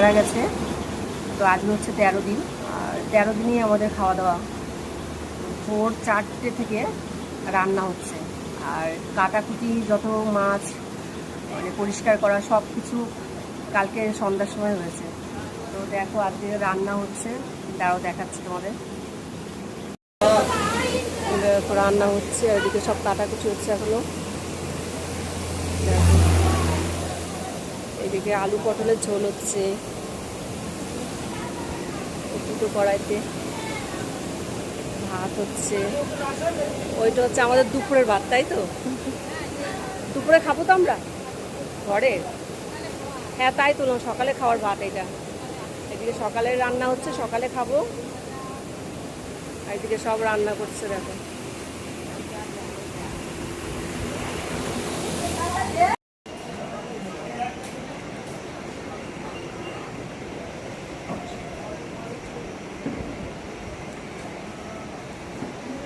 মারা গেছে, তো আজকে হচ্ছে 13 দিন। আর 13 দিনই আমাদের খাওয়া দাওয়া ভোর 4টে থেকে রান্না হচ্ছে। আর কাটাকুটি যত মাছ মানে পরিষ্কার করা সব কিছু কালকে সন্ধ্যার সময় হয়েছে। তো দেখো আজকে রান্না হচ্ছে, তারাও দেখাচ্ছি তোমাদের। দেখো রান্না হচ্ছে, আর এদিকে সব কাটাকুটি হচ্ছে এখনো। দেখো এদিকে আলু পটলের ঝোল হচ্ছে দুটো কড়াইতে, ভাত হচ্ছে। ওইটা হচ্ছে আমাদের দুপুরের ভাত, তাই তো? দুপুরে খাবো তো আমরা ঘরে। হ্যাঁ তাই তো, সকালে খাওয়ার ভাত এটা। এদিকে সকালে রান্না হচ্ছে, সকালে খাবো। আর এদিকে সব রান্না করছে দেখো।